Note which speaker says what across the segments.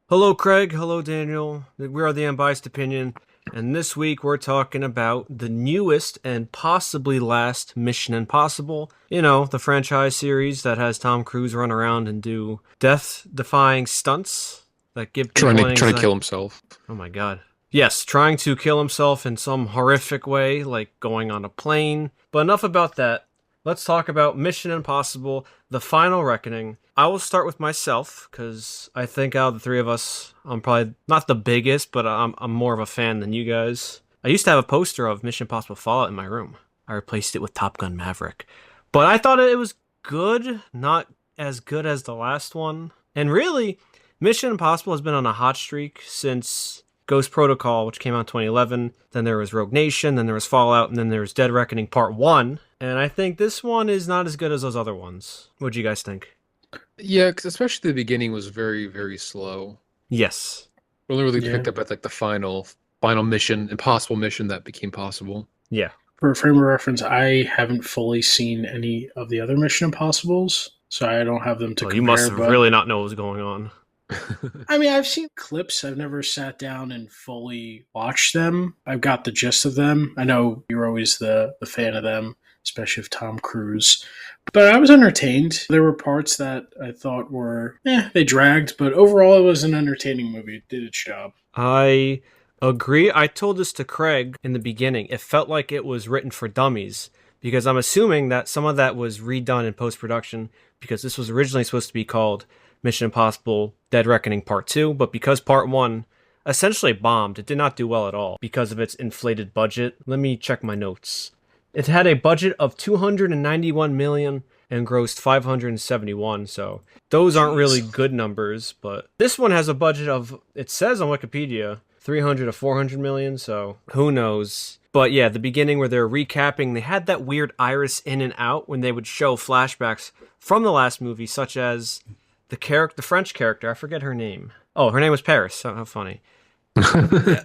Speaker 1: Hello, Craig. Hello, Daniel. We are the Unbiased Opinion, and this week we're talking about the newest and possibly last Mission Impossible. You know, the franchise series that has Tom Cruise run around and do death-defying stunts that give
Speaker 2: Trying
Speaker 1: people
Speaker 2: to
Speaker 1: an
Speaker 2: trying to
Speaker 1: anxiety.
Speaker 2: kill himself.
Speaker 1: Oh my God. Yes, trying to kill himself in some horrific way, like going on a plane. But enough about that. Let's talk about Mission Impossible: The Final Reckoning. I will start with myself because I think out of the three of us, I'm probably not the biggest, but I'm more of a fan than you guys. I used to have a poster of Mission Impossible Fallout in my room. I replaced it with Top Gun Maverick. But I thought it was good, not as good as the last one. And really, Mission Impossible has been on a hot streak since Ghost Protocol, which came out in 2011. Then there was Rogue Nation, then there was Fallout, and then there was Dead Reckoning Part 1. And I think this one is not as good as those other ones. What do you guys think?
Speaker 2: Yeah, because especially the beginning was very, very slow.
Speaker 1: Yes.
Speaker 2: We only really
Speaker 3: Yeah.
Speaker 2: picked up at like the final mission, impossible mission that became possible.
Speaker 1: Yeah.
Speaker 3: For a frame of reference, I haven't fully seen any of the other Mission Impossibles, so I don't have them to
Speaker 1: Well, you must
Speaker 3: compare.
Speaker 1: have
Speaker 3: But
Speaker 1: really not know what was going on.
Speaker 3: I mean, I've seen clips. I've never sat down and fully watched them. I've got the gist of them. I know you're always the fan of them, especially of Tom Cruise. But I was entertained. There were parts that I thought were, they dragged, but overall it was an entertaining movie. It did its job.
Speaker 1: I agree. I told this to Craig in the beginning. It felt like it was written for dummies because I'm assuming that some of that was redone in post production because this was originally supposed to be called Mission Impossible Dead Reckoning Part 2, but because Part 1 essentially bombed, it did not do well at all because of its inflated budget. Let me check my notes. It had a budget of 291 million and grossed 571, so those aren't really
Speaker 3: Jeez.
Speaker 1: good numbers, but this one has a budget of, it says on Wikipedia, 300 to 400 million, so who knows. But yeah, the beginning where they're recapping, they had that weird iris in and out when they would show flashbacks from the last movie, such as the French character, I forget her name. Oh, her name was Paris. How funny. Yeah.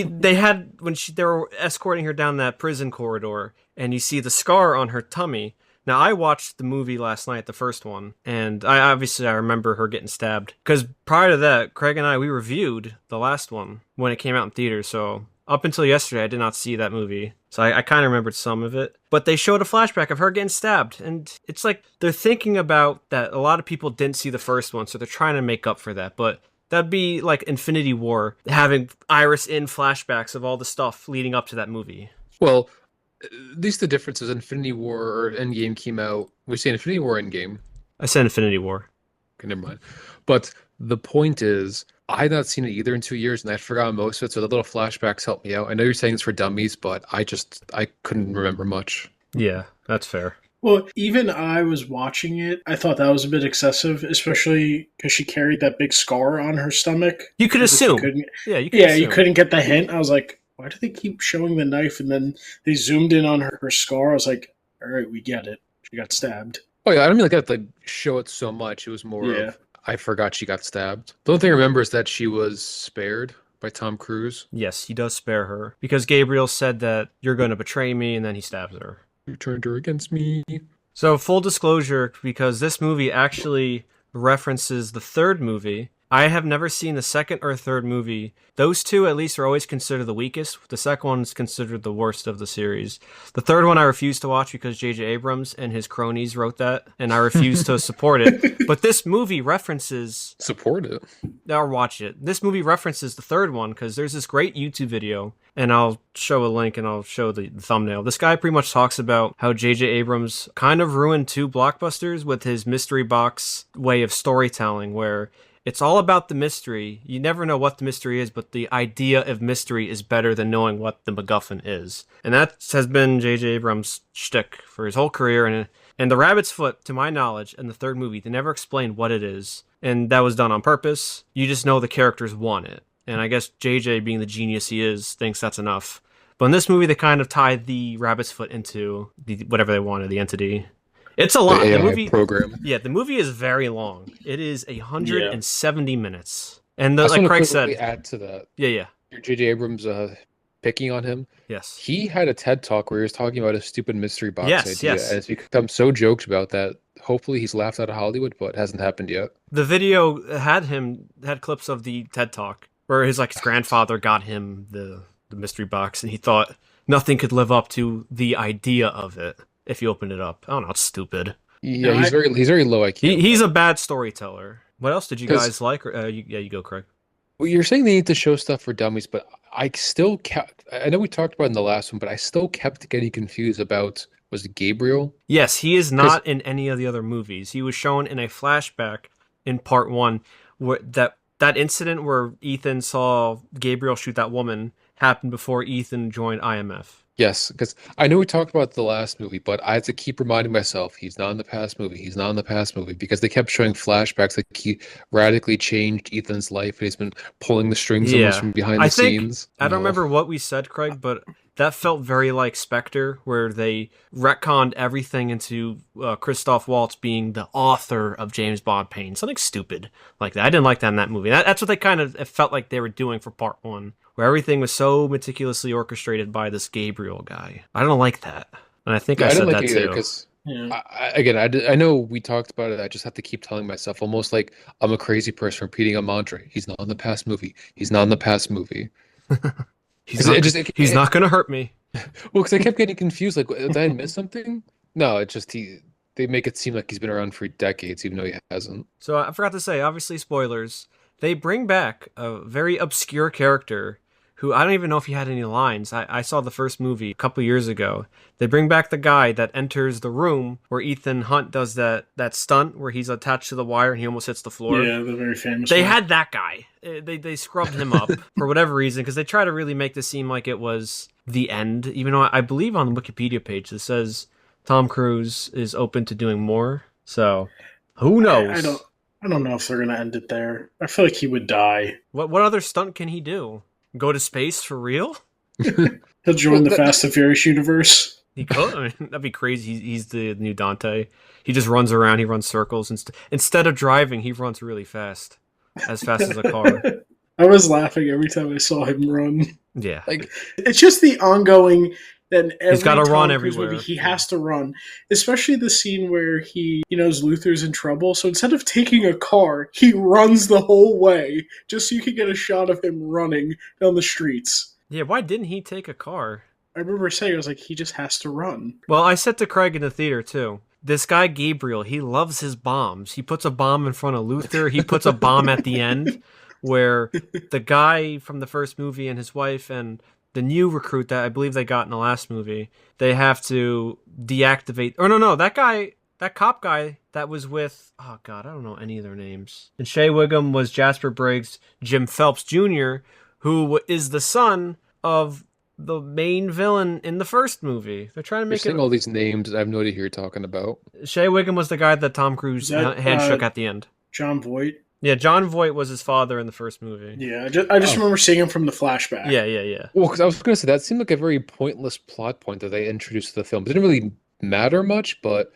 Speaker 1: They were escorting her down that prison corridor, and you see the scar on her tummy. Now, I watched the movie last night, the first one, and I remember her getting stabbed. Because prior to that, Craig and we reviewed the last one when it came out in theaters, so up until yesterday, I did not see that movie. So I kind of remembered some of it. But they showed a flashback of her getting stabbed, and it's like they're thinking about that a lot of people didn't see the first one, so they're trying to make up for that. But that'd be like Infinity War, having Iris in flashbacks of all the stuff leading up to that movie.
Speaker 2: Well, at least the difference is Infinity War or Endgame came out. We say Infinity War Endgame.
Speaker 1: I said Infinity War.
Speaker 2: Okay, never mind. But the point is, I had not seen it either in 2 years, and I'd forgotten most of it. So the little flashbacks helped me out. I know you're saying it's for dummies, but I couldn't remember much.
Speaker 1: Yeah, that's fair.
Speaker 3: Well, even I was watching it, I thought that was a bit excessive, especially because she carried that big scar on her stomach.
Speaker 1: You could
Speaker 3: As if you
Speaker 1: assume.
Speaker 3: couldn't,
Speaker 1: Yeah, you could
Speaker 3: yeah, you
Speaker 1: assume.
Speaker 3: couldn't get the hint. I was like, why do they keep showing the knife? And then they zoomed in on her scar. I was like, all right, we get it. She got stabbed.
Speaker 2: Oh yeah, I don't mean like I have to like show it so much. It was more
Speaker 3: Yeah.
Speaker 2: of I forgot she got stabbed. The only thing I remember is that she was spared by Tom Cruise.
Speaker 1: Yes, he does spare her because Gabriel said that you're going to betray me, and then he stabs her.
Speaker 2: You turned her against me.
Speaker 1: So, full disclosure, because this movie actually references the third movie. I have never seen the second or third movie. Those two, at least, are always considered the weakest. The second one is considered the worst of the series. The third one I refuse to watch because J. J. Abrams and his cronies wrote that, and I refuse to support it. But this movie references,
Speaker 2: Support it.
Speaker 1: or watch it. This movie references the third one because there's this great YouTube video, and I'll show a link and I'll show the thumbnail. This guy pretty much talks about how J.J. Abrams kind of ruined two blockbusters with his mystery box way of storytelling, where it's all about the mystery. You never know what the mystery is, but the idea of mystery is better than knowing what the MacGuffin is. And that has been J.J. Abrams' shtick for his whole career. And The Rabbit's Foot, to my knowledge, in the third movie, they never explained what it is. And that was done on purpose. You just know the characters want it. And I guess J.J., being the genius he is, thinks that's enough. But in this movie, they kind of tied the Rabbit's Foot into whatever they wanted, the entity. It's a lot.
Speaker 2: The
Speaker 1: The
Speaker 2: AI
Speaker 1: movie,
Speaker 2: program.
Speaker 1: yeah, the movie is very long. It is
Speaker 3: Yeah.
Speaker 1: 170 minutes. And
Speaker 2: I just
Speaker 1: like
Speaker 2: want to
Speaker 1: Craig
Speaker 2: quickly
Speaker 1: said,
Speaker 2: add to that.
Speaker 1: yeah, yeah,
Speaker 2: J.J. Abrams picking on him.
Speaker 1: yes.
Speaker 2: He had a TED talk where he was talking about a stupid mystery box
Speaker 1: Yes,
Speaker 2: idea,
Speaker 1: yes.
Speaker 2: and it's become so joked about that hopefully he's laughed out of Hollywood, but it hasn't happened yet.
Speaker 1: The video had clips of the TED Talk where his grandfather got him the mystery box, and he thought nothing could live up to the idea of it if you open it up. I don't know, it's stupid.
Speaker 2: Yeah, he's very low IQ.
Speaker 1: He's a bad storyteller. What else did you guys like? You go, Craig.
Speaker 2: Well, you're saying they need to show stuff for dummies, but I still kept. I know we talked about it in the last one, but I still kept getting confused about, was it Gabriel?
Speaker 1: Yes, he is not in any of the other movies. He was shown in a flashback in part 1 where that incident where Ethan saw Gabriel shoot that woman happened before Ethan joined IMF.
Speaker 2: Yes, because I know we talked about the last movie, but I had to keep reminding myself he's not in the past movie. He's not in the past movie because they kept showing flashbacks like he radically changed Ethan's life and he's been pulling the strings almost from behind the scenes.
Speaker 1: I don't remember what we said, Craig, but that felt very like Spectre, where they retconned everything into Christoph Waltz being the author of James Bond pain. Something stupid like that. I didn't like that in that movie. That's what it felt like they were doing for part 1. Where everything was so meticulously orchestrated by this Gabriel guy. I don't like that. And I think I said that too.
Speaker 2: Because I know we talked about it. I just have to keep telling myself, almost like I'm a crazy person repeating a mantra. He's not in the past movie. He's not in the past movie.
Speaker 1: He's not going to hurt me.
Speaker 2: Well, because I kept getting confused. Like, did I miss something? No, it's just they make it seem like he's been around for decades, even though he hasn't.
Speaker 1: So I forgot to say, obviously spoilers. They bring back a very obscure character who I don't even know if he had any lines. I saw the first movie a couple years ago. They bring back the guy that enters the room where Ethan Hunt does that stunt where he's attached to the wire and he almost hits the floor.
Speaker 3: Yeah, the very famous
Speaker 1: They
Speaker 3: one.
Speaker 1: had that guy. They scrubbed him up for whatever reason because they try to really make this seem like it was the end. Even though I believe on the Wikipedia page it says Tom Cruise is open to doing more. So who knows?
Speaker 3: I don't know if they're going to end it there. I feel like he would die.
Speaker 1: What other stunt can he do? Go to space for real?
Speaker 3: He'll join the Fast and Furious universe.
Speaker 1: He could. I mean, that'd be crazy. He's the new Dante. He just runs around. He runs circles. Instead of driving, he runs really fast. As fast as a car.
Speaker 3: I was laughing every time I saw him run.
Speaker 1: Yeah.
Speaker 3: Like, it's just the ongoing... Then
Speaker 1: he's got to run everywhere.
Speaker 3: Movie, he has to run, especially the scene where he knows Luther's in trouble. So instead of taking a car, he runs the whole way just so you can get a shot of him running down the streets.
Speaker 1: Yeah, why didn't he take a car?
Speaker 3: I remember saying, I was like, he just has to run.
Speaker 1: Well, I said to Craig in the theater too. This guy Gabriel, he loves his bombs. He puts a bomb in front of Luther. He puts a bomb at the end, where the guy from the first movie and his wife and the new recruit that I believe they got in the last movie, they have to deactivate. Oh, no, that cop guy that was with, oh God, I don't know any of their names. And Shea Wiggum was Jasper Briggs, Jim Phelps Jr., who is the son of the main villain in the first movie. They're trying to make
Speaker 2: saying all these names. I have no idea who you're talking about.
Speaker 1: Shea Wiggum was the guy that Tom Cruise hand shook at the end.
Speaker 3: Jon Voight.
Speaker 1: Yeah, Jon Voight was his father in the first movie.
Speaker 3: Yeah, I just remember seeing him from the flashback.
Speaker 1: Yeah.
Speaker 2: Well, because I was going to say, that seemed like a very pointless plot point that they introduced to the film. It didn't really matter much, but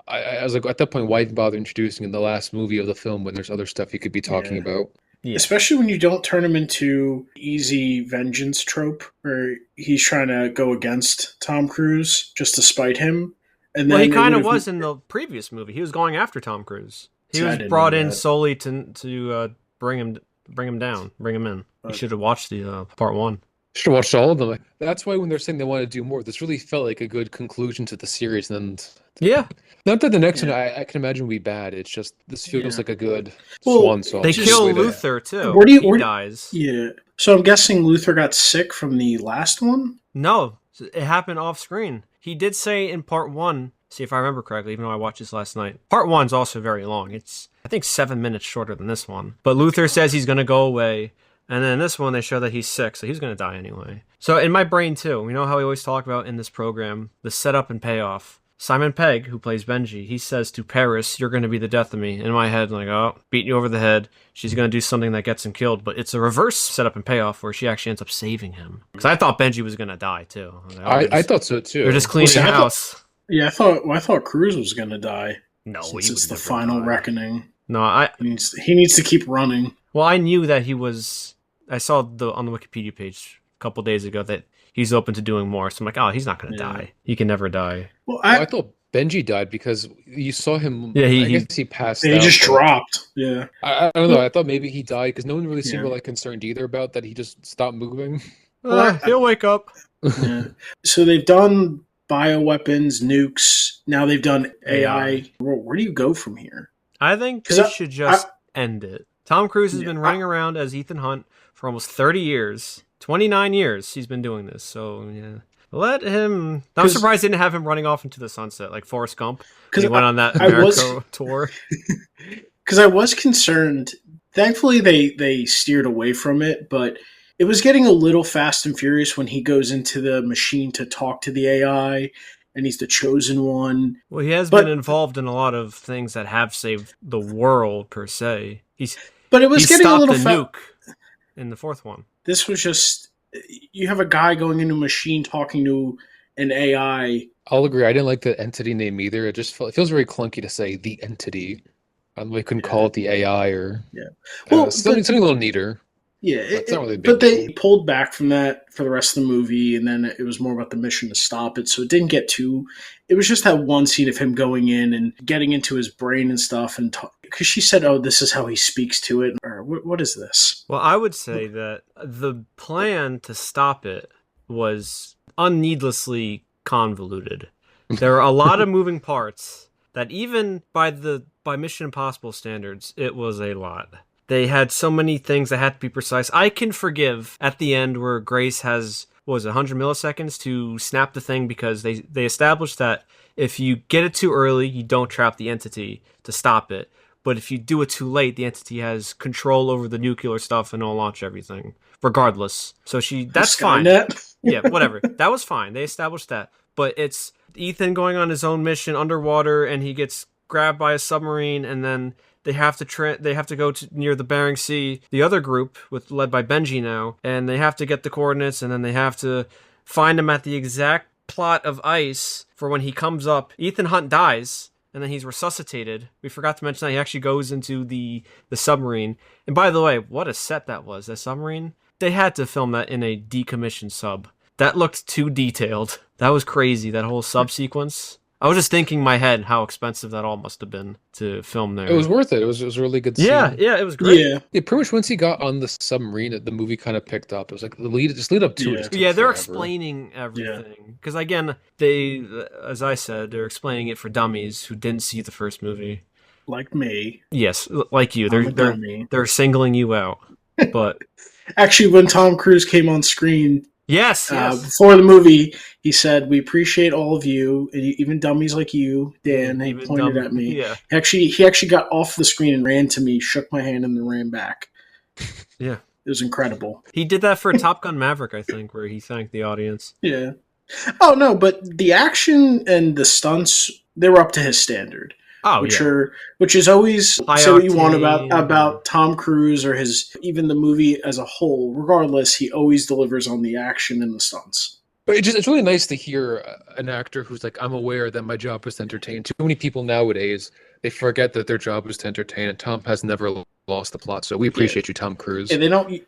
Speaker 2: I was like, at that point, why even bother introducing in the last movie of the film when there's other stuff you could be talking about?
Speaker 1: Yeah.
Speaker 3: Especially when you don't turn him into easy vengeance trope, where he's trying to go against Tom Cruise just to spite him. And
Speaker 1: well,
Speaker 3: then
Speaker 1: he kind of was in the previous movie. He was going after Tom Cruise. He was brought in solely to bring him down, bring him in. You should have watched the part 1.
Speaker 2: Should have watched all of them. That's why when they're saying they want to do more, this really felt like a good conclusion to the series. And
Speaker 1: yeah,
Speaker 2: not that the next one I can imagine will be bad. It's just this feels like a good swan song.
Speaker 1: They kill Luther too. He dies.
Speaker 3: Yeah. So I'm guessing Luther got sick from the last one?
Speaker 1: No, it happened off screen. He did say in part 1. See if I remember correctly, even though I watched this last night. Part 1's also very long. It's, I think, 7 minutes shorter than this one. But Luther says he's going to go away. And then in this one, they show that he's sick, so he's going to die anyway. So in my brain, too, you know how we always talk about in this program, the setup and payoff. Simon Pegg, who plays Benji, he says to Paris, "You're going to be the death of me." In my head, like, oh, beating you over the head. She's going to do something that gets him killed. But it's a reverse setup and payoff where she actually ends up saving him. Because I thought Benji was going to die, too.
Speaker 2: I thought so, too.
Speaker 1: They're just cleaning the house.
Speaker 3: Yeah, I thought Cruise was gonna die.
Speaker 1: No,
Speaker 3: it's the final reckoning.
Speaker 1: No,
Speaker 3: he needs to keep running.
Speaker 1: Well, I knew that he was. I saw on the Wikipedia page a couple days ago that he's open to doing more. So I'm like, oh, he's not gonna die. He can never die.
Speaker 3: Well, I
Speaker 2: thought Benji died because you saw him.
Speaker 1: Yeah,
Speaker 2: I guess he passed
Speaker 3: And he
Speaker 2: out,
Speaker 3: just
Speaker 2: but
Speaker 3: dropped. Yeah.
Speaker 2: I don't know. I thought maybe he died because no one really seemed
Speaker 3: Yeah.
Speaker 2: like concerned either about that he just stopped moving.
Speaker 3: Well,
Speaker 1: he'll wake up.
Speaker 3: yeah. So they've done bioweapons, nukes. Now they've done
Speaker 1: AI.
Speaker 3: AI. Where do you go from here?
Speaker 1: I think
Speaker 3: Because
Speaker 1: they should just end it. Tom Cruise has
Speaker 3: yeah,
Speaker 1: been running around as Ethan Hunt for almost 30 years. 29 years he's been doing this. So, yeah. Let him. I'm surprised they didn't have him running off into the sunset like Forrest Gump when he went on that America tour.
Speaker 3: Because I was concerned. Thankfully, they steered away from it, but it was getting a little fast and furious when he goes into the machine to talk to the AI, and he's the chosen one.
Speaker 1: Well, he has been involved in a lot of things that have saved the world per se.
Speaker 3: But it was getting a little
Speaker 1: nuke in the fourth one.
Speaker 3: This was just you have a guy going into a machine talking to an AI.
Speaker 2: I'll agree. I didn't like the entity name either. It feels very clunky to say the entity. We couldn't call it the AI or something a little neater.
Speaker 3: Yeah,
Speaker 2: it's not really big.
Speaker 3: But they pulled back from that for the rest of the movie, and then it was more about the mission to stop it. So it didn't get too. It was just that one scene of him going in and getting into his brain and stuff, and because she said, "Oh, this is how he speaks to it," or what is this?
Speaker 1: Well, I would say that the plan to stop it was unneedlessly convoluted. There are a lot of moving parts that even by Mission Impossible standards, it was a lot. They had so many things that had to be precise. I can forgive at the end where Grace has, 100 milliseconds to snap the thing because they established that if you get it too early, you don't trap the entity to stop it. But if you do it too late, the entity has control over the nuclear stuff and will launch everything, regardless. So that's fine. Yeah, whatever. That was fine. They established that. But it's Ethan going on his own mission underwater, and he gets grabbed by a submarine, and then they have to go to near the Bering Sea, the other group led by Benji now, and they have to get the coordinates, and then they have to find him at the exact plot of ice for when he comes up. Ethan Hunt dies, and then he's resuscitated. We forgot to mention that he actually goes into the submarine. And by the way, what a set that was, that submarine. They had to film that in a decommissioned sub. That looked too detailed. That was crazy, that whole sub sequence. I was just thinking in my head how expensive that all must have been to film there.
Speaker 2: It was worth it. It was a really good scene.
Speaker 1: Yeah, it was great.
Speaker 3: Yeah,
Speaker 2: pretty much once he got on the submarine, the movie kind of picked up. It was like the lead up to it.
Speaker 1: Yeah, they're explaining everything. Because again, they, as I said, they're explaining it for dummies who didn't see the first movie.
Speaker 3: Like me.
Speaker 1: Yes, like you. They're singling you out. But
Speaker 3: actually, when Tom Cruise came on screen,
Speaker 1: yes.
Speaker 3: Before the movie, he said, "We appreciate all of you, and even dummies like you, Dan." He pointed at me.
Speaker 1: Yeah.
Speaker 3: He actually got off the screen and ran to me, shook my hand, and then ran back.
Speaker 1: Yeah,
Speaker 3: it was incredible.
Speaker 1: He did that for Top Gun Maverick, I think, where he thanked the audience.
Speaker 3: Yeah. Oh no, but the action and the stunts, they were up to his standard.
Speaker 1: Oh,
Speaker 3: which is always
Speaker 1: high
Speaker 3: say what you want
Speaker 1: octane.
Speaker 3: about Tom Cruise or even the movie as a whole. Regardless, he always delivers on the action and the stunts.
Speaker 2: But it's really nice to hear an actor who's like, I'm aware that my job is to entertain. Too many people nowadays, they forget that their job is to entertain, and Tom has never lost the plot. So we appreciate you, Tom Cruise.
Speaker 3: And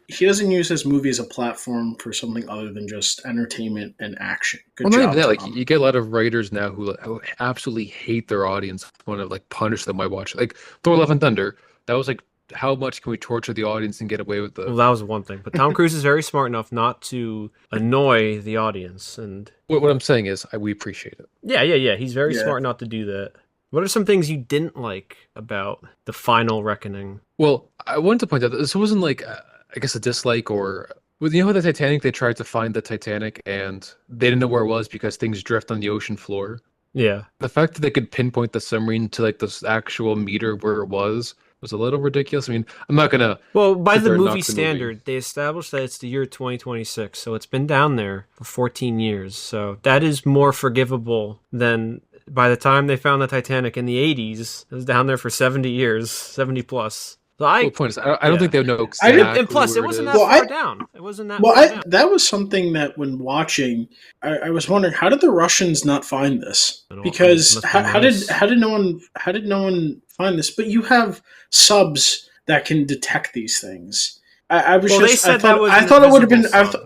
Speaker 3: he doesn't use his movie as a platform for something other than just entertainment and action. Good job,
Speaker 2: not even that.
Speaker 3: Tom.
Speaker 2: Like you get a lot of writers now who absolutely hate their audience, want to like punish them by watching. Like Thor: Love and Thunder. That was like, how much can we torture the audience and get away with the?
Speaker 1: Well, that was one thing. But Tom Cruise is very smart enough not to annoy the audience. And
Speaker 2: what I'm saying is, we appreciate it.
Speaker 1: Yeah. He's very smart not to do that. What are some things you didn't like about the final reckoning?
Speaker 2: Well, I wanted to point out that this wasn't like, I guess, a dislike or. Well, you know, the Titanic, they tried to find the Titanic and they didn't know where it was because things drift on the ocean floor.
Speaker 1: Yeah.
Speaker 2: The fact that they could pinpoint the submarine to like this actual meter where it was a little ridiculous. I mean, I'm not gonna.
Speaker 1: Well, by the movie standard, they established that it's the year 2026, so it's been down there for 14 years. So that is more forgivable than by the time they found the Titanic in the 80s. It was down there for 70 years, 70 plus. So
Speaker 2: the point is, I don't think they know exactly.
Speaker 1: And plus, it wasn't that far down. It wasn't that.
Speaker 3: Well, that was something that when watching, I was wondering, how did the Russians not find this? Because how did no one find this? But you have subs that can detect these things. I thought it would have been.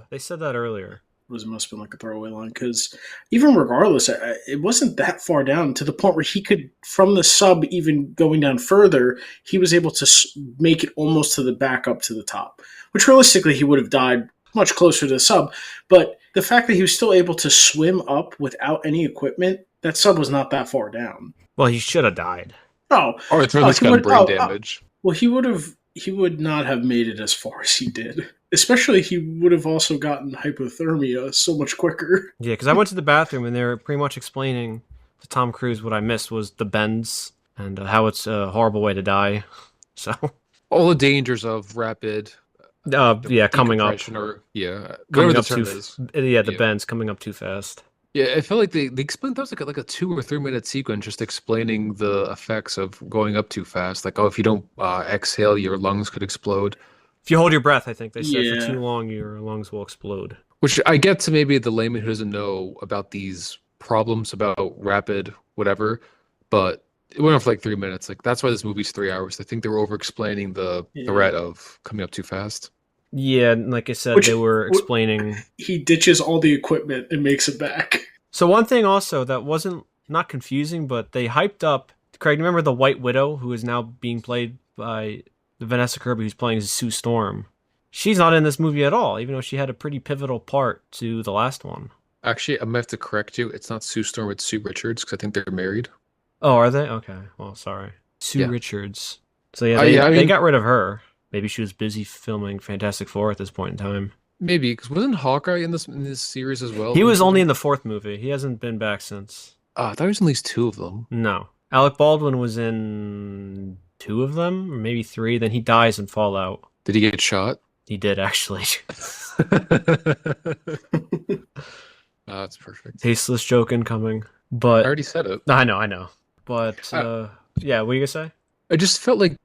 Speaker 1: They said that earlier.
Speaker 3: must have been like a throwaway line because even regardless, it wasn't that far down to the point where he could, from the sub, even going down further, he was able to make it almost to the back up to the top, which realistically he would have died much closer to the sub. But the fact that he was still able to swim up without any equipment, that sub was not that far down.
Speaker 1: Well, he should have died.
Speaker 3: Oh,
Speaker 2: or it's really got brain damage.
Speaker 3: Well, he would not have made it as far as he did. Especially, he would have also gotten hypothermia so much quicker.
Speaker 1: Yeah, because I went to the bathroom and they were pretty much explaining to Tom Cruise what I missed was the bends and how it's a horrible way to die. So
Speaker 2: all the dangers of rapid,
Speaker 1: coming up,
Speaker 2: or
Speaker 1: coming up too. The bends coming up too fast.
Speaker 2: Yeah, I felt like they explained that was like a 2 or 3 minute sequence just explaining the effects of going up too fast. Like, if you don't exhale, your lungs could explode.
Speaker 1: If you hold your breath, I think they said for too long, your lungs will explode.
Speaker 2: Which I get to maybe the layman who doesn't know about these problems about rapid whatever, but it went on for like 3 minutes. Like, that's why this movie's 3 hours. I think they were over explaining the threat of coming up too fast.
Speaker 1: Yeah, and like I said, they were explaining.
Speaker 3: He ditches all the equipment and makes it back.
Speaker 1: So one thing also that wasn't not confusing, but they hyped up. Craig, remember the White Widow who is now being played by Vanessa Kirby, who's playing Sue Storm? She's not in this movie at all, even though she had a pretty pivotal part to the last one.
Speaker 2: Actually, I might have to correct you. It's not Sue Storm, it's Sue Richards, because I think they're married.
Speaker 1: Oh, are they? Okay. Well, sorry. Sue Richards. So they got rid of her. Maybe she was busy filming Fantastic Four at this point in time.
Speaker 2: Maybe, because wasn't Hawkeye in this series as well?
Speaker 1: He was only in the fourth movie. He hasn't been back since.
Speaker 2: I thought there was at least 2 of them.
Speaker 1: No. Alec Baldwin was in 2 of them, or maybe 3. Then he dies in Fallout.
Speaker 2: Did he get shot?
Speaker 1: He did, actually.
Speaker 2: That's perfect.
Speaker 1: Tasteless joke incoming. But
Speaker 2: I already said it.
Speaker 1: I know. But, what are you going to say?
Speaker 2: I just felt like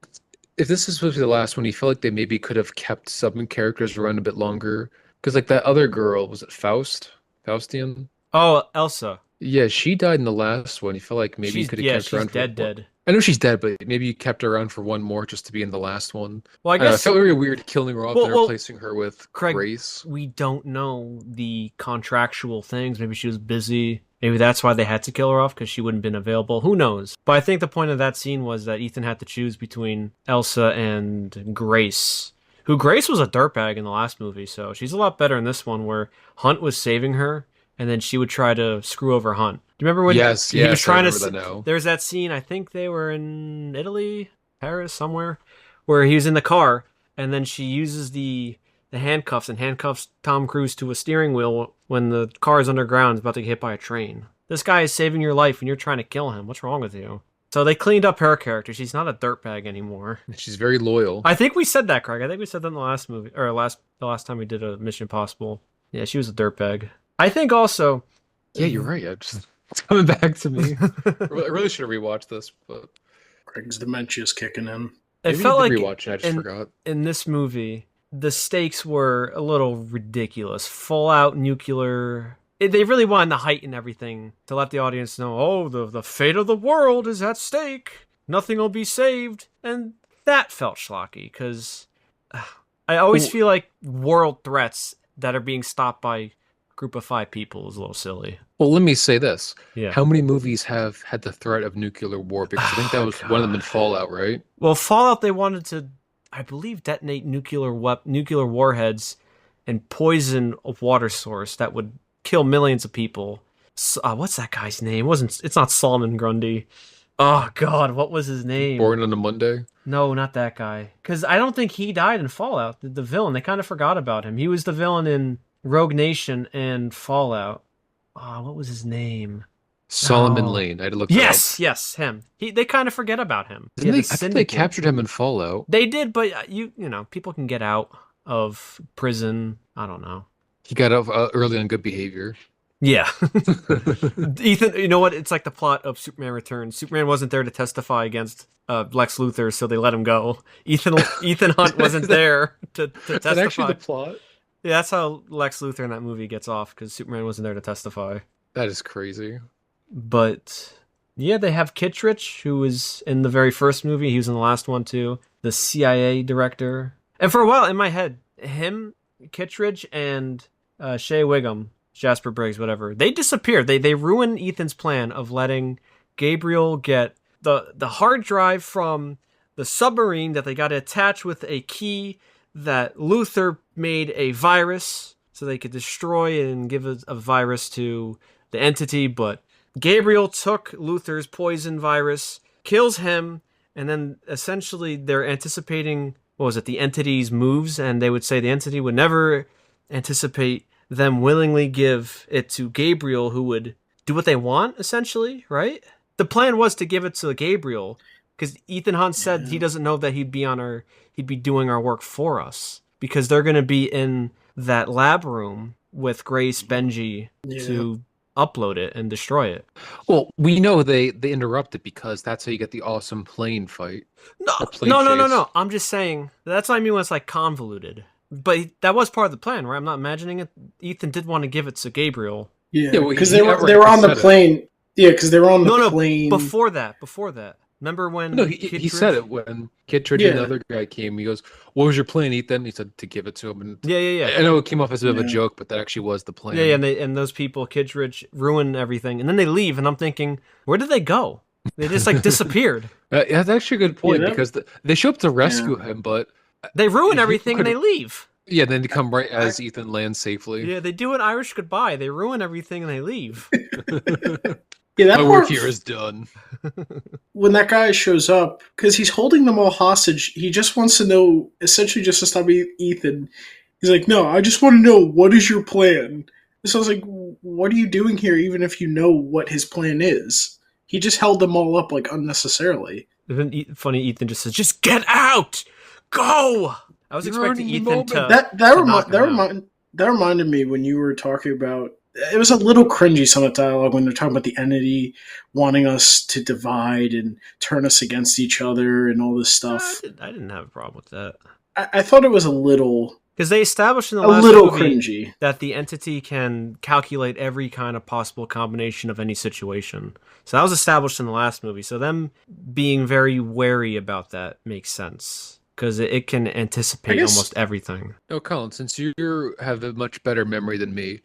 Speaker 2: if this is supposed to be the last one, you feel like they maybe could have kept some characters around a bit longer. Because, like, that other girl, was it Faust? Faustian?
Speaker 1: Oh, Elsa.
Speaker 2: Yeah, she died in the last one. You feel like maybe you could have kept her around.
Speaker 1: Yeah, she's dead.
Speaker 2: I know she's dead, but maybe you kept her around for one more just to be in the last one.
Speaker 1: Well, I guess
Speaker 2: it felt very weird killing her off and replacing her with
Speaker 1: Craig,
Speaker 2: Grace.
Speaker 1: We don't know the contractual things. Maybe she was busy. Maybe that's why they had to kill her off, because she wouldn't have been available. Who knows? But I think the point of that scene was that Ethan had to choose between Elsa and Grace, who Grace was a dirtbag in the last movie, so she's a lot better in this one where Hunt was saving her, and then she would try to screw over Hunt. Do you remember when he was trying to... There's that scene, I think they were in Italy, Paris, somewhere, where he was in the car, and then she uses the handcuffs and handcuffs Tom Cruise to a steering wheel when the car is underground, is about to get hit by a train. This guy is saving your life and you're trying to kill him. What's wrong with you? So they cleaned up her character. She's not a dirtbag anymore.
Speaker 2: She's very loyal.
Speaker 1: I think we said that, Craig. I think we said that in the last movie, or the last time we did a Mission Impossible. Yeah, she was a dirtbag. I think also...
Speaker 2: Yeah, you're right. It's coming back to me. I really should have rewatched this, but...
Speaker 3: Craig's dementia's kicking in.
Speaker 1: It felt like
Speaker 2: rewatching. I just forgot.
Speaker 1: In this movie, the stakes were a little ridiculous. Full-out nuclear... They really wanted to heighten everything to let the audience know, oh, the fate of the world is at stake. Nothing will be saved. And that felt schlocky, because I always feel like world threats that are being stopped by a group of 5 people is a little silly.
Speaker 2: Well, let me say this.
Speaker 1: Yeah.
Speaker 2: How many movies have had the threat of nuclear war? Because I think that was one of them in Fallout, right?
Speaker 1: Well, Fallout, they wanted to, I believe, detonate nuclear warheads and poison a water source that would kill millions of people. What's that guy's name? It's not Solomon Grundy. Oh God, what was his name?
Speaker 2: Born on a Monday?
Speaker 1: No, not that guy. Because I don't think he died in Fallout. The villain, they kind of forgot about him. He was the villain in Rogue Nation and Fallout. What was his name?
Speaker 2: Solomon Lane. I had to look that up.
Speaker 1: Yes, him. They kind of forget about him.
Speaker 2: I think they captured him in Fallout.
Speaker 1: They did, but you know, people can get out of prison. I don't know.
Speaker 2: He got out early on good behavior.
Speaker 1: Yeah. Ethan, you know what? It's like the plot of Superman Returns. Superman wasn't there to testify against Lex Luthor, so they let him go. Ethan Hunt wasn't there to testify. That's
Speaker 2: actually the plot?
Speaker 1: Yeah, that's how Lex Luthor in that movie gets off, because Superman wasn't there to testify.
Speaker 2: That is crazy.
Speaker 1: But, yeah, they have Kittredge, who was in the very first movie. He was in the last one, too. The CIA director. And for a while, in my head, him, Kittredge, and Shea Wiggum, Jasper Briggs, whatever. They disappeared. They ruined Ethan's plan of letting Gabriel get the hard drive from the submarine that they got to attach with a key that Luther made a virus so they could destroy and give a virus to the entity. But Gabriel took Luther's poison virus, kills him, and then essentially they're anticipating, what was it, the entity's moves, and they would say the entity would never anticipate them willingly give it to Gabriel, who would do what they want, essentially, right? The plan was to give it to Gabriel, because Ethan Hunt said he doesn't know that he'd be doing our work for us, because they're going to be in that lab room with Grace, Benji, to upload it and destroy it.
Speaker 2: Well, we know they interrupt it because that's how you get the awesome plane fight.
Speaker 1: No. I'm just saying, that's what I mean when it's like convoluted. But that was part of the plan, right? I'm not imagining it. Ethan did want to give it to Gabriel.
Speaker 3: Yeah, because they were on the plane. Yeah, because they were on the plane.
Speaker 1: Before that. Remember when...
Speaker 2: No, he said it when Kittredge and the other guy came. He goes, "What was your plan, Ethan?" He said to give it to him. And
Speaker 1: yeah.
Speaker 2: I know it came off as a bit of a joke, but that actually was the plan.
Speaker 1: Yeah, and those people, Kittredge, ruin everything. And then they leave, and I'm thinking, where did they go? They just, disappeared.
Speaker 2: That's actually a good point, because they show up to rescue him, but...
Speaker 1: They ruin everything, and they leave.
Speaker 2: Yeah, then they come right as Ethan lands safely.
Speaker 1: Yeah, they do an Irish goodbye. They ruin everything, and they leave.
Speaker 2: My work here is done.
Speaker 3: When that guy shows up, because he's holding them all hostage, he just wants to know, essentially just to stop Ethan. He's like, "No, I just want to know, what is your plan?" So I was like, what are you doing here, even if you know what his plan is? He just held them all up, unnecessarily.
Speaker 1: Funny, Ethan just says, "Just get out! Go!" I was expecting Ethan to...
Speaker 3: That reminded me when you were talking about... It was a little cringy, some of the dialogue, when they're talking about the entity wanting us to divide and turn us against each other and all this stuff.
Speaker 1: I didn't have a problem with that.
Speaker 3: I thought it was a little...
Speaker 1: Because they established in the last movie
Speaker 3: cringy
Speaker 1: that the entity can calculate every kind of possible combination of any situation. So that was established in the last movie. So them being very wary about that makes sense. Because it can anticipate almost everything.
Speaker 2: No, Colin, since you have a much better memory than me,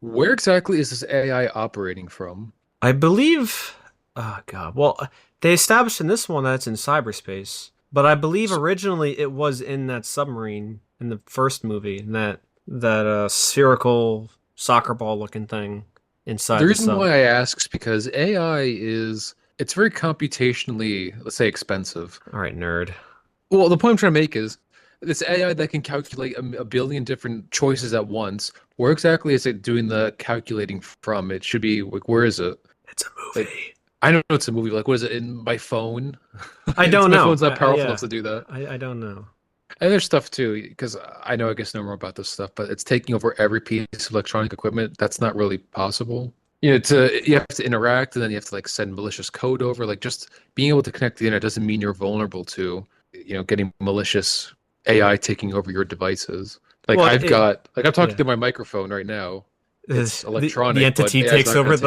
Speaker 2: where exactly is this AI operating from?
Speaker 1: I believe... Oh, God. Well, they established in this one that it's in cyberspace. But I believe originally it was in that submarine in the first movie. In that spherical soccer ball looking thing inside
Speaker 2: the reason why I ask is because AI is... It's very computationally, let's say, expensive.
Speaker 1: All right, nerd.
Speaker 2: Well, the point I'm trying to make is this AI that can calculate a billion different choices at once. Where exactly is it doing the calculating from? It should be where is it?
Speaker 1: It's a movie.
Speaker 2: I don't know. It's a movie. What is it in my phone?
Speaker 1: I don't know.
Speaker 2: My phone's not powerful enough to do that.
Speaker 1: I don't know.
Speaker 2: And there's stuff too, because I guess know more about this stuff, but it's taking over every piece of electronic equipment. That's not really possible. You have to interact, and then you have to send malicious code over. Just being able to connect to the internet doesn't mean you're vulnerable to getting malicious AI taking over your devices. I'm talking to my microphone right now. It's electronic.
Speaker 1: The entity takes over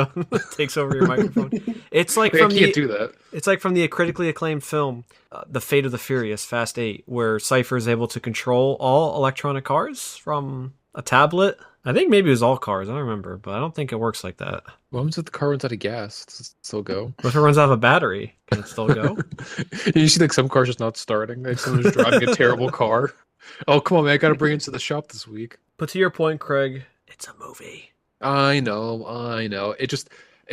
Speaker 1: takes over your microphone. It's like from
Speaker 2: do that.
Speaker 1: It's like from the critically acclaimed film, The Fate of the Furious, Fast 8, where Cypher is able to control all electronic cars from a tablet. I think maybe it was all cars. I don't remember, but I don't think it works like that.
Speaker 2: What happens if the car runs out of gas? Does it still go?
Speaker 1: What if it runs out of a battery? Can it still go?
Speaker 2: You see, some cars just not starting. Someone's driving a terrible car. Oh, come on, man! I gotta bring it to the shop this week.
Speaker 1: But to your point, Craig, it's a movie.
Speaker 2: I know. It's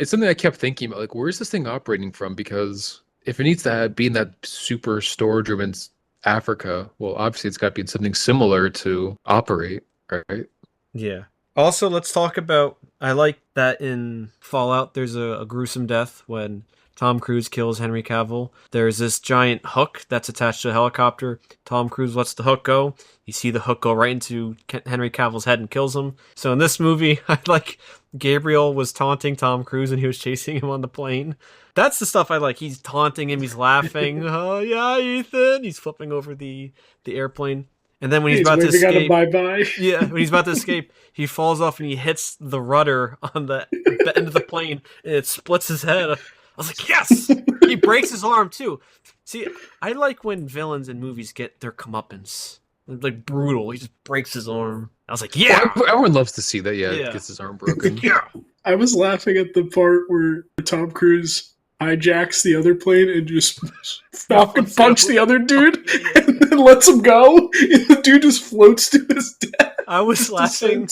Speaker 2: something I kept thinking about. Where's this thing operating from? Because if it needs to be in that super storage room in Africa, well, obviously it's got to be something similar to operate, right?
Speaker 1: Yeah. Also, let's talk about... I like that in Fallout, there's a gruesome death when Tom Cruise kills Henry Cavill. There's this giant hook that's attached to a helicopter. Tom Cruise lets the hook go. You see the hook go right into Henry Cavill's head and kills him. So in this movie, I like Gabriel was taunting Tom Cruise and he was chasing him on the plane. That's the stuff I like. He's taunting him. He's laughing. Oh, yeah, Ethan. He's flipping over the airplane. And then when he's about to escape, when he's about to escape, he falls off and he hits the rudder on the end of the plane and it splits his head. I was like, yes! He breaks his arm too. See, I like when villains in movies get their comeuppance. Brutal. He just breaks his arm. I was like, yeah,
Speaker 2: Well, everyone loves to see that. Yeah,
Speaker 1: Yeah.
Speaker 2: gets his arm broken.
Speaker 1: yeah.
Speaker 3: I was laughing at the part where Tom Cruise hijacks the other plane and just Falcon punch the other dude and then lets him go. And the dude just floats to his death.
Speaker 1: I was laughing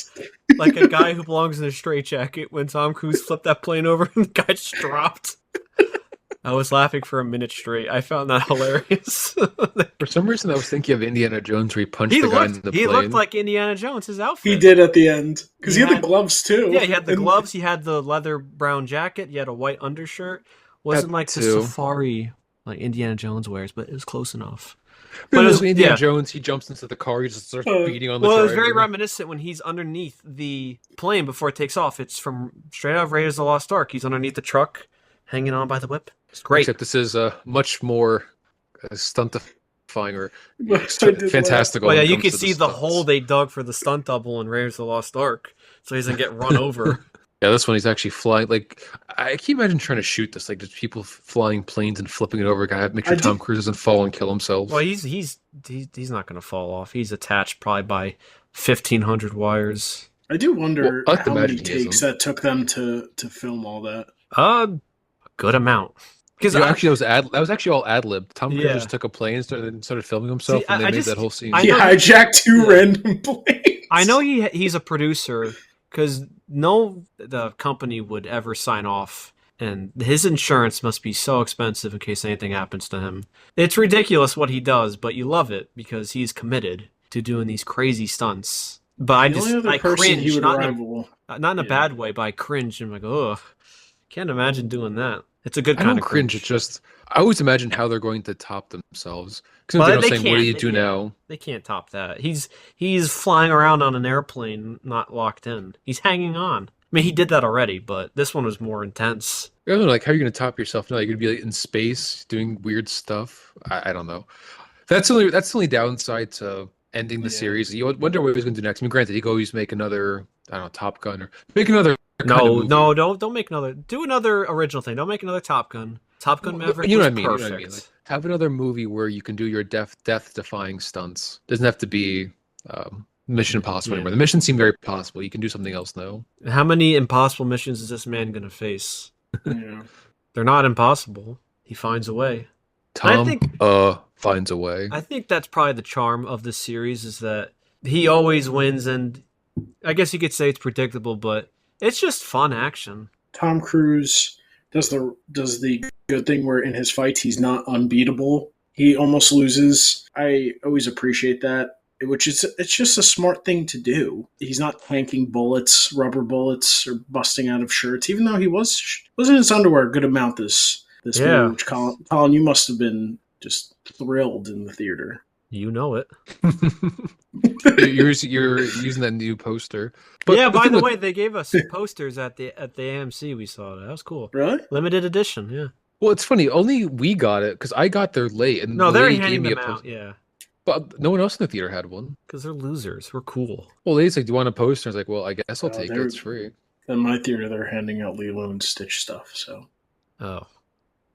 Speaker 1: like a guy who belongs in a straitjacket when Tom Cruise flipped that plane over and the guy just dropped. I was laughing for a minute straight. I found that hilarious.
Speaker 2: For some reason, I was thinking of Indiana Jones where he punched
Speaker 1: he
Speaker 2: the guy
Speaker 1: looked,
Speaker 2: in the
Speaker 1: he
Speaker 2: plane.
Speaker 1: looked like Indiana Jones, his outfit.
Speaker 3: He did at the end. Because he had the
Speaker 1: had-
Speaker 3: gloves too.
Speaker 1: Yeah, he had the
Speaker 3: And-
Speaker 1: gloves, he had the leather brown jacket, he had a white undershirt. Wasn't
Speaker 2: That
Speaker 1: like the
Speaker 2: too.
Speaker 1: safari like Indiana Jones wears, but it was close enough.
Speaker 2: But
Speaker 1: it was-
Speaker 2: Indiana
Speaker 1: yeah.
Speaker 2: Jones, he jumps into the car, he just starts beating on the
Speaker 1: Well, it
Speaker 2: driver.
Speaker 1: was very reminiscent when he's underneath the plane before it takes off. It's from straight out of Raiders of the Lost Ark. He's underneath the truck, hanging on by the whip. It's great.
Speaker 2: Except this is much more stuntifying or
Speaker 3: I did
Speaker 2: fantastical.
Speaker 1: Well, yeah,
Speaker 2: when it
Speaker 1: you
Speaker 2: comes
Speaker 1: could
Speaker 2: to the
Speaker 1: see the
Speaker 2: stunts.
Speaker 1: hole they dug for the stunt double in Raiders of the Lost Ark, so he doesn't get run over.
Speaker 2: Yeah, this one he's actually flying. Like, I can imagine trying to shoot this. Like, just people flying planes and flipping it over. Gotta make sure
Speaker 3: I
Speaker 2: Tom
Speaker 3: did-
Speaker 2: Cruise doesn't fall and kill himself.
Speaker 1: Well, he's not going to fall off. He's attached probably by 1,500 wires.
Speaker 3: I do wonder
Speaker 2: Well, I like to
Speaker 3: how many
Speaker 2: imagine he
Speaker 3: takes
Speaker 2: isn't.
Speaker 3: that took them to film all that.
Speaker 1: A good amount. Because
Speaker 2: Actually, that was actually all ad lib. Tom Cruise
Speaker 1: Yeah.
Speaker 2: just took a plane and started filming himself,
Speaker 1: See,
Speaker 2: and they
Speaker 1: I
Speaker 2: made
Speaker 1: just-
Speaker 2: that whole scene.
Speaker 1: I
Speaker 3: He
Speaker 1: know-
Speaker 3: hijacked two
Speaker 1: Yeah.
Speaker 3: random planes.
Speaker 1: I know he's a producer because the company would ever sign off, and his insurance must be so expensive in case anything happens to him. It's ridiculous what he does, but you love it because he's committed to doing these crazy stunts. But
Speaker 3: The only other
Speaker 1: I
Speaker 3: person
Speaker 1: cringe,
Speaker 3: he would
Speaker 1: not in
Speaker 3: rival.
Speaker 1: not in a
Speaker 3: Yeah.
Speaker 1: bad way, but I cringe and I'm like, ugh, can't imagine doing that. It's a good
Speaker 2: I
Speaker 1: kind
Speaker 2: don't
Speaker 1: of
Speaker 2: cringe. It's just I always imagine how they're going to top themselves. Because
Speaker 1: Well,
Speaker 2: they're
Speaker 1: they
Speaker 2: saying, "What do
Speaker 1: can't.
Speaker 2: you do
Speaker 1: Yeah.
Speaker 2: now?"
Speaker 1: They can't top that. He's flying around on an airplane, not locked in. He's hanging on. I mean, he did that already, but this one was more intense.
Speaker 2: I don't know, like, how are you going to top yourself now? You're going to be like, in space doing weird stuff. I don't know. That's the only downside to ending the
Speaker 3: Yeah.
Speaker 2: series. You wonder what he's going to do next. I mean, granted, he could always make another, I don't know, Top Gun or make another. kind of movie.
Speaker 1: No, don't make another. Do another original thing. Don't make another Top Gun. Top Gun Maverick
Speaker 2: You know
Speaker 1: was
Speaker 2: what I mean? You know
Speaker 1: perfect.
Speaker 2: what I mean? Like, have another movie where you can do your death-defying stunts. Doesn't have to be Mission Impossible
Speaker 1: Yeah.
Speaker 2: anymore. The missions seem very possible. You can do something else now.
Speaker 1: How many impossible missions is this man gonna face?
Speaker 3: Yeah.
Speaker 1: They're not impossible. He finds a way.
Speaker 2: Tom
Speaker 1: think-
Speaker 2: finds a way.
Speaker 1: I think that's probably the charm of this series is that he always wins, and I guess you could say it's predictable, but it's just fun action.
Speaker 3: Tom Cruise does the good thing where in his fights he's not unbeatable. He almost loses. I always appreciate that, which is it's just a smart thing to do. He's not tanking bullets, rubber bullets, or busting out of shirts. Even though he was in his underwear a good amount this
Speaker 1: Yeah.
Speaker 3: movie. Which Colin, you must have been just thrilled in the theater.
Speaker 1: You know it.
Speaker 2: you're using that new poster.
Speaker 1: Yeah. By
Speaker 2: thing
Speaker 1: the
Speaker 2: with-
Speaker 1: way, they gave us posters at the AMC. We saw that. That was cool.
Speaker 3: Really?
Speaker 1: Limited edition. Yeah.
Speaker 2: well, it's funny. Only we got it because I got there late, and
Speaker 1: No,
Speaker 2: the
Speaker 1: they're
Speaker 2: lady
Speaker 1: handing
Speaker 2: gave me
Speaker 1: them
Speaker 2: a
Speaker 1: out.
Speaker 2: poster.
Speaker 1: Yeah.
Speaker 2: But no one else in the theater had one.
Speaker 1: Because they're losers. We're cool.
Speaker 2: Well, lady's like, "Do you want a poster?" I was like, "Well, I guess I'll
Speaker 3: Oh,
Speaker 2: take it.
Speaker 3: they're-
Speaker 2: It's free."
Speaker 3: In my theater, they're handing out Lilo and Stitch stuff. So
Speaker 1: Oh.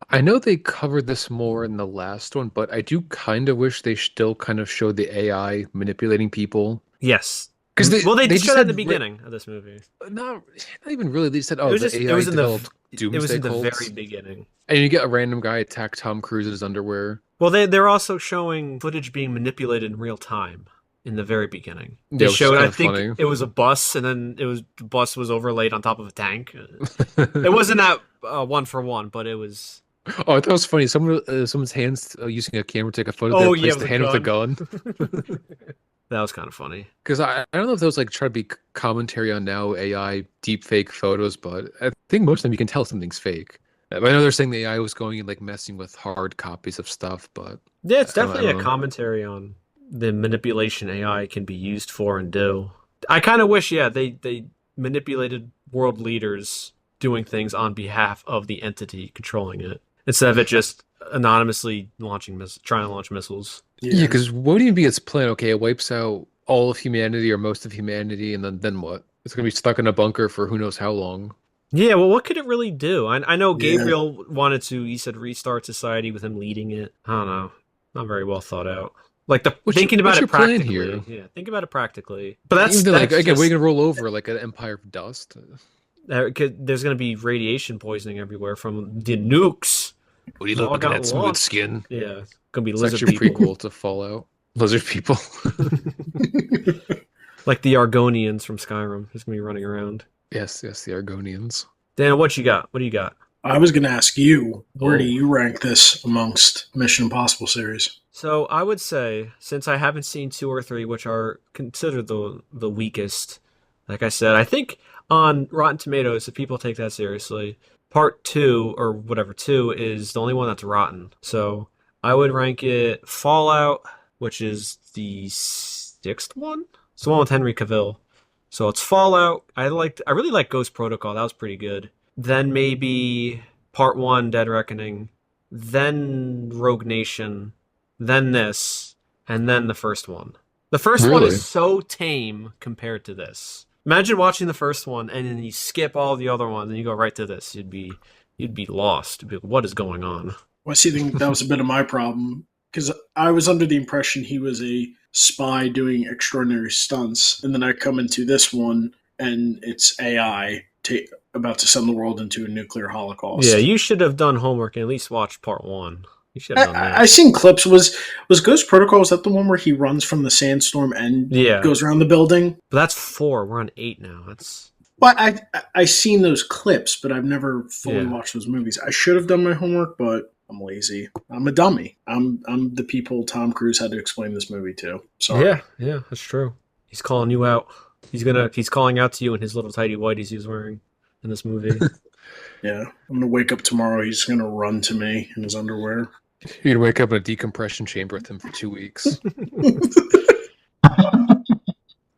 Speaker 2: I know they covered this more in the last one, but I do kind of wish they still kind of showed the AI manipulating people.
Speaker 1: Yes.
Speaker 2: Because
Speaker 1: Well, they
Speaker 2: just
Speaker 1: showed at
Speaker 2: said
Speaker 1: the beginning of this movie.
Speaker 2: Not even really. They said, "Oh,
Speaker 1: It was
Speaker 2: the
Speaker 1: just- it
Speaker 2: AI
Speaker 1: was in the-
Speaker 2: developed
Speaker 1: It was
Speaker 2: doomsday
Speaker 1: in the
Speaker 2: cults,"
Speaker 1: very beginning.
Speaker 2: and you get a random guy attack Tom Cruise in his underwear.
Speaker 1: Well, they're also showing footage being manipulated in real time in the very beginning. They
Speaker 2: Yeah, which is
Speaker 1: showed, I
Speaker 2: kinda
Speaker 1: think
Speaker 2: funny.
Speaker 1: it was a bus, and then the bus was overlaid on top of a tank. It wasn't that one for one, but it was.
Speaker 2: Oh, I thought it was funny. Someone's hands using a camera to take a photo.
Speaker 1: Oh,
Speaker 2: They
Speaker 1: yeah,
Speaker 2: replaced
Speaker 1: with
Speaker 2: the
Speaker 1: a
Speaker 2: hand with a gun.
Speaker 1: That was kind of funny.
Speaker 2: Because I don't know if those like try to be commentary on now AI deep fake photos, but I think most of them you can tell something's fake. I know they're saying the AI was going and like messing with hard copies of stuff, but
Speaker 1: Yeah, it's
Speaker 2: I don't
Speaker 1: definitely a
Speaker 2: know.
Speaker 1: commentary on the manipulation AI can be used for and do. I kind of wish, they manipulated world leaders doing things on behalf of the entity controlling it instead of it just anonymously trying to launch missiles.
Speaker 2: yeah, because what do you be its plan? Okay, it wipes out all of humanity or most of humanity, and then what? It's gonna be stuck in a bunker for who knows how long.
Speaker 1: Yeah, well, what could it really do? I know
Speaker 3: Yeah.
Speaker 1: Gabriel wanted to, he said, restart society with him leading it. I don't know. Not very well thought out. Like thinking about
Speaker 2: what's
Speaker 1: it
Speaker 2: your plan
Speaker 1: practically.
Speaker 2: here?
Speaker 1: Yeah, think about it practically. But that's
Speaker 2: Even like again,
Speaker 1: just,
Speaker 2: we're gonna roll over like an empire of dust.
Speaker 1: there's going to be radiation poisoning everywhere from the nukes.
Speaker 2: What are you
Speaker 1: All
Speaker 2: looking
Speaker 1: got
Speaker 2: at? Smooth
Speaker 1: launched.
Speaker 2: skin.
Speaker 1: Yeah, it's going to be
Speaker 2: It's
Speaker 1: lizard
Speaker 2: actually a
Speaker 1: people.
Speaker 2: prequel to Fallout. Lizard people.
Speaker 1: Like the Argonians from Skyrim. Who's going to be running around.
Speaker 2: Yes, the Argonians.
Speaker 1: Dan, what you got? What do you got?
Speaker 3: I was going to ask you, where do
Speaker 1: Oh.
Speaker 3: you rank this amongst Mission Impossible series?
Speaker 1: So I would say, since I haven't seen 2 or 3, which are considered the weakest, like I said, I think on Rotten Tomatoes, if people take that seriously, part 2, or whatever, 2, is the only one that's rotten. So I would rank it Fallout, which is the 6th one? It's the one with Henry Cavill. So it's Fallout. I really like Ghost Protocol. That was pretty good. Then maybe part 1, Dead Reckoning. Then Rogue Nation. Then this. And then the first one. The first one
Speaker 2: Really?
Speaker 1: is so tame compared to this. Imagine watching the first one and then you skip all the other ones and you go right to this. You'd be lost. You'd be like, what is going on?
Speaker 3: Well, I see, that was a bit of my problem, because I was under the impression he was a spy doing extraordinary stunts, and then I come into this one and it's AI about to send the world into a nuclear holocaust.
Speaker 1: Yeah, you should have done homework and at least watched part 1. You should have done that.
Speaker 3: I seen clips. Was Ghost Protocol, is that the one where he runs from the sandstorm and
Speaker 1: Yeah.
Speaker 3: goes around the building?
Speaker 1: But that's 4. We're on 8 now. That's
Speaker 3: Well, I seen those clips, but I've never fully
Speaker 1: Yeah.
Speaker 3: watched those movies. I should have done my homework, but I'm lazy. I'm a dummy. I'm the people Tom Cruise had to explain this movie to. Sorry.
Speaker 1: yeah, that's true. He's calling you out. He's calling out to you in his little tighty whities he was wearing in this movie.
Speaker 3: Yeah. I'm gonna wake up tomorrow. He's gonna run to me in his underwear.
Speaker 2: You're gonna wake up in a decompression chamber with him for 2 weeks.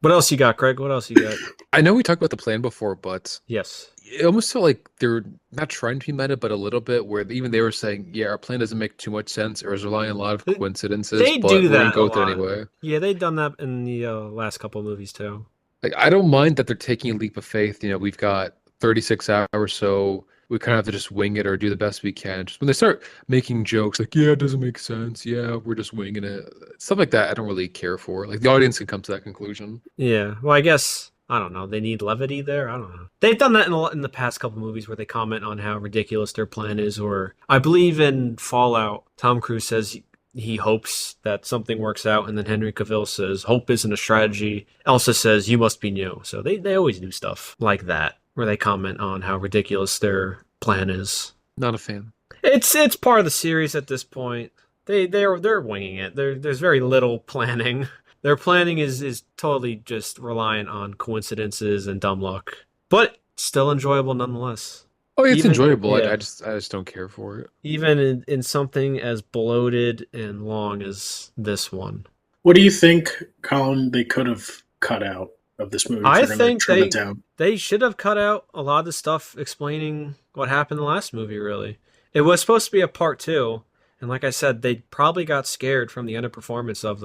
Speaker 1: What else you got, Craig? What else you got?
Speaker 2: I know we talked about the plan before, but
Speaker 1: Yes.
Speaker 2: it almost felt like they're not trying to be meta, but a little bit, where even they were saying, yeah, our plan doesn't make too much sense, or is relying on a lot of coincidences,
Speaker 1: They
Speaker 2: but
Speaker 1: do
Speaker 2: we're gonna
Speaker 1: that
Speaker 2: go
Speaker 1: a
Speaker 2: with it
Speaker 1: lot.
Speaker 2: anyway.
Speaker 1: Yeah, they've done that in the last couple of movies too.
Speaker 2: Like, I don't mind that they're taking a leap of faith. You know, we've got 36 hours, so we kind of have to just wing it or do the best we can. Just when they start making jokes like, yeah, it doesn't make sense. Yeah, we're just winging it. Stuff like that, I don't really care for. Like, the audience can come to that conclusion.
Speaker 1: Yeah. Well, I guess I don't know. They need levity there. I don't know. They've done that in the past couple movies where they comment on how ridiculous their plan is. Or I believe in Fallout, Tom Cruise says he hopes that something works out, and then Henry Cavill says hope isn't a strategy. Elsa says you must be new. So they always do stuff like that where they comment on how ridiculous their plan is.
Speaker 2: Not a fan.
Speaker 1: It's part of the series at this point. They're winging it. There's very little planning. Their planning is totally just reliant on coincidences and dumb luck, but still enjoyable nonetheless.
Speaker 2: Oh, it's
Speaker 1: Even-
Speaker 2: enjoyable.
Speaker 1: yeah.
Speaker 2: I just don't care for it.
Speaker 1: Even in something as bloated and long as this one.
Speaker 3: What do you think, Colin, they could have cut out of this movie?
Speaker 1: I
Speaker 3: If they're gonna
Speaker 1: think
Speaker 3: trim it down?
Speaker 1: they should have cut out a lot of the stuff explaining what happened in the last movie, really. It was supposed to be a part 2, and like I said, they probably got scared from the underperformance of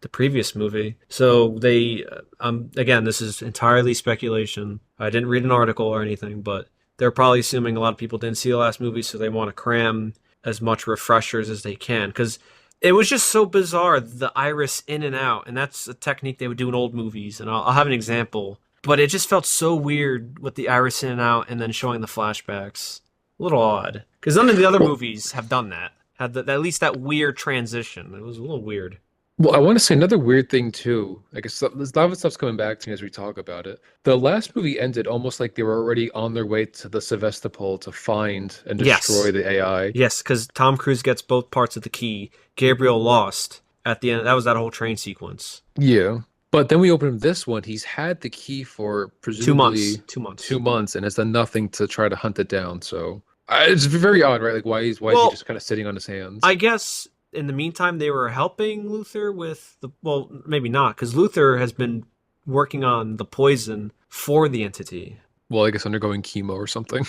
Speaker 1: the previous movie. So they, again, this is entirely speculation. I didn't read an article or anything, but they're probably assuming a lot of people didn't see the last movie, so they want to cram as much refreshers as they can. Because it was just so bizarre, the iris in and out, and that's a technique they would do in old movies, and I'll have an example. But it just felt so weird with the iris in and out and then showing the flashbacks. A little odd. Because none of the other movies have done that. Had at least that weird transition. It was a little weird.
Speaker 2: Well, I want to say another weird thing too. I guess there's a lot of stuff's coming back to me as we talk about it. The last movie ended almost like they were already on their way to the Sevastopol to find and
Speaker 1: Yes.
Speaker 2: destroy the AI.
Speaker 1: Yes, because Tom Cruise gets both parts of the key. Gabriel lost at the end. That was that whole train sequence.
Speaker 2: Yeah. But then we open this one. He's had the key for
Speaker 1: 2
Speaker 2: presumably
Speaker 1: months. 2 months.
Speaker 2: 2 months and has done nothing to try to hunt it down. So it's very odd, right? Like why is
Speaker 1: Well,
Speaker 2: he just kind of sitting on his hands?
Speaker 1: I guess in the meantime they were helping Luther with the, well, maybe not, because Luther has been working on the poison for the entity.
Speaker 2: Well, I guess undergoing chemo or something.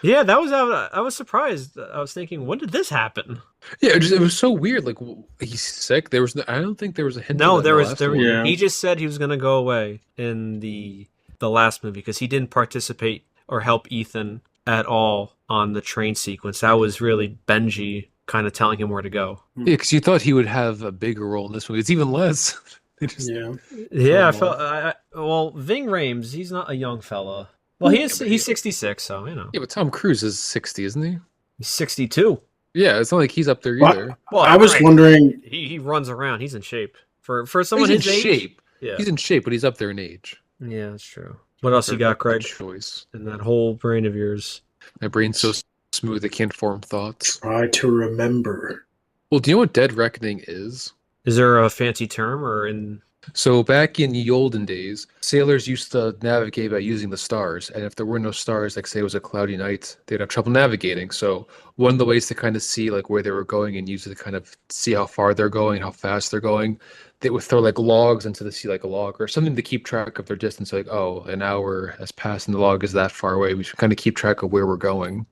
Speaker 1: Yeah, that was, I was surprised. I was thinking, when did this happen?
Speaker 2: Yeah, it was so weird. Like he's sick. There was I don't think there was a hint.
Speaker 1: No,
Speaker 2: of that
Speaker 1: there
Speaker 2: in the
Speaker 1: was
Speaker 2: last one.
Speaker 3: Yeah.
Speaker 1: he just said he was going to go away in the last movie because he didn't participate or help Ethan at all on the train sequence. That was really Benji kind of telling him where to go.
Speaker 2: Yeah, because you thought he would have a bigger role in this movie. It's even less. They just
Speaker 3: Yeah.
Speaker 1: Yeah, I
Speaker 3: Film
Speaker 1: felt. Well, Ving Rhames, he's not a young fella. Well, he's 66, so
Speaker 2: Yeah, but Tom Cruise is 60, isn't he?
Speaker 1: he's 62.
Speaker 2: Yeah, it's not like he's up there
Speaker 3: Well,
Speaker 2: either.
Speaker 1: Well,
Speaker 3: I was
Speaker 1: right.
Speaker 3: wondering.
Speaker 1: He runs around. He's in shape for
Speaker 2: He's
Speaker 1: someone
Speaker 2: in
Speaker 1: his age.
Speaker 2: shape.
Speaker 1: Yeah,
Speaker 2: He's in shape, but he's up there in age.
Speaker 1: yeah, that's true. What else you got,
Speaker 2: Good
Speaker 1: Craig?
Speaker 2: choice.
Speaker 1: In that whole brain of yours?
Speaker 2: My brain's so smooth it can't form thoughts.
Speaker 3: Try to remember.
Speaker 2: Well, do you know what Dead Reckoning is?
Speaker 1: Is there a fancy term or in?
Speaker 2: So back in the olden days, sailors used to navigate by using the stars, and if there were no stars, like say it was a cloudy night, they'd have trouble navigating. So one of the ways to kind of see like where they were going and use it to kind of see how far they're going, how fast they're going, they would throw like logs into the sea, like a log or something to keep track of their distance. Like, oh, an hour has passed and the log is that far away. We should kind of keep track of where we're going.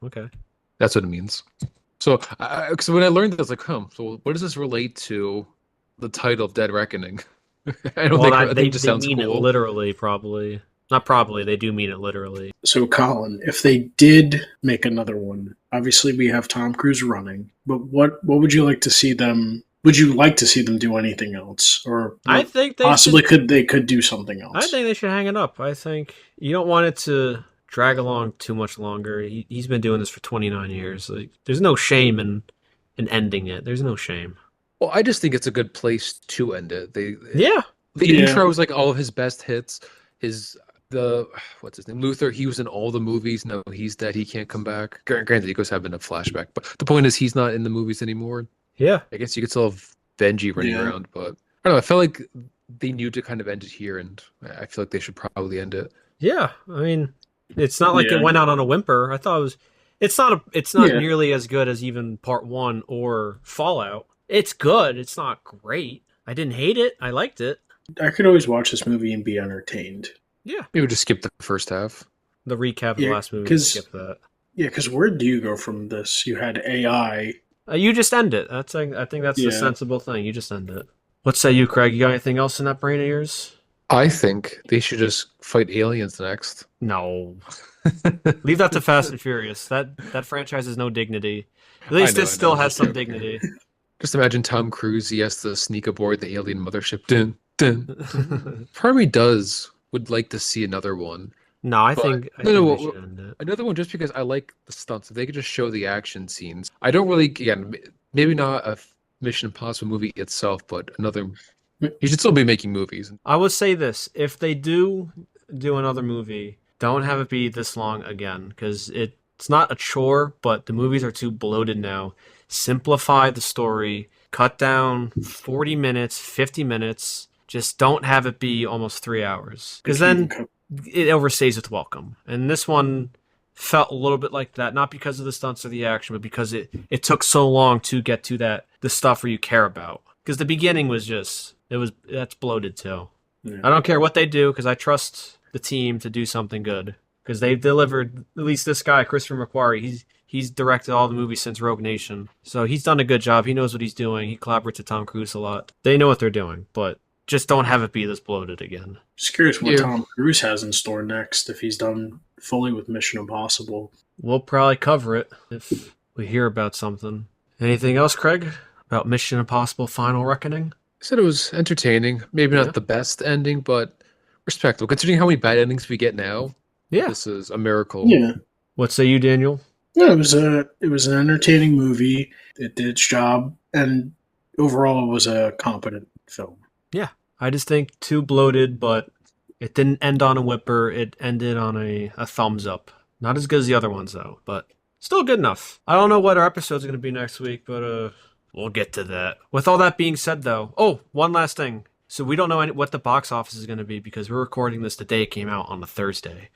Speaker 1: Okay.
Speaker 2: That's what it means. So, so when I learned this, I was like, so what does this relate to the title of Dead Reckoning? I don't think I think it just sounds
Speaker 1: mean
Speaker 2: cool.
Speaker 1: it literally, probably. Not probably, they do mean it literally.
Speaker 3: So, Colin, if they did make another one, obviously we have Tom Cruise running, but what would you like to see them? Would you like to see them do anything else, or
Speaker 1: I think they
Speaker 3: possibly
Speaker 1: should,
Speaker 3: they could do something else?
Speaker 1: I think they should hang it up. I think you don't want it to drag along too much longer. He's been doing this for 29 years. Like, there's no shame in ending it. There's no shame.
Speaker 2: Well, I just think it's a good place to end it. The
Speaker 1: Yeah.
Speaker 2: intro is like all of his best hits. What's his name? Luther, he was in all the movies. No, he's dead. He can't come back. Granted, he goes have been a flashback, but the point is he's not in the movies anymore.
Speaker 1: Yeah.
Speaker 2: I guess you could still have Benji running around, but I don't know. I felt like they knew to kind of end it here, and I feel like they should probably end it.
Speaker 1: Yeah. I mean, it's not like it went out on a whimper. I thought it was. It's not nearly as good as even Part 1 or Fallout. It's good. It's not great. I didn't hate it. I liked it.
Speaker 3: I could always watch this movie and be entertained.
Speaker 1: Yeah.
Speaker 2: Maybe just skip the first half.
Speaker 1: The recap of the last movie. Skip that.
Speaker 3: Yeah, because where do you go from this? You had AI.
Speaker 1: You just end it. I think that's the sensible thing. You just end it. What say you, Craig? You got anything else in that brain of yours?
Speaker 2: I think they should just fight aliens next.
Speaker 1: No. Leave that to Fast and Furious. That franchise has no dignity. At least this still has some dignity.
Speaker 2: Just imagine Tom Cruise. He has to sneak aboard the alien mothership. Dun, dun, dun. Part of me would like to see another one.
Speaker 1: No, I think they should end it.
Speaker 2: Another one just because I like the stunts. If they could just show the action scenes. I don't really, again, maybe not a Mission Impossible movie itself, but another. You should still be making movies.
Speaker 1: I would say this: if they do another movie, don't have it be this long again, because it's not a chore, but the movies are too bloated now. Simplify the story, cut down 40 minutes, 50 minutes. Just don't have it be almost 3 hours, because then it overstays its welcome. And this one felt a little bit like that, not because of the stunts or the action, but because it took so long to get to the stuff where you care about. Because the beginning was that's bloated too. Yeah. I don't care what they do, because I trust the team to do something good, because they've delivered. At least this guy, Christopher McQuarrie, he's directed all the movies since Rogue Nation, so he's done a good job. He knows what he's doing. He collaborates with Tom Cruise a lot. They know what they're doing, but just don't have it be this bloated again.
Speaker 3: Just curious what Tom Cruise has in store next, if he's done fully with Mission Impossible.
Speaker 1: We'll probably cover it if we hear about something. Anything else, Craig, about Mission Impossible Final Reckoning?
Speaker 2: I said it was entertaining. Maybe not the best ending, but respectable. Considering how many bad endings we get now, this is a miracle.
Speaker 3: Yeah.
Speaker 1: What say you, Daniel?
Speaker 3: No, it was an entertaining movie. It did its job, and overall, it was a competent film.
Speaker 1: Yeah, I just think too bloated, but it didn't end on a whimper. It ended on a thumbs up. Not as good as the other ones, though, but still good enough. I don't know what our episode's going to be next week, but we'll get to that. With all that being said, though, one last thing. So we don't know what the box office is going to be, because we're recording this the day it came out on a Thursday.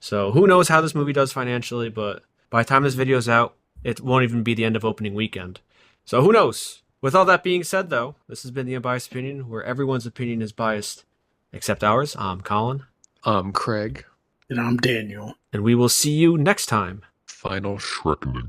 Speaker 1: So who knows how this movie does financially, but by the time this video's out, it won't even be the end of opening weekend. So who knows? With all that being said, though, this has been the Unbiased Opinion, where everyone's opinion is biased except ours. I'm Colin.
Speaker 2: I'm Craig.
Speaker 3: And I'm Daniel.
Speaker 1: And we will see you next time.
Speaker 2: Final Shrekkening.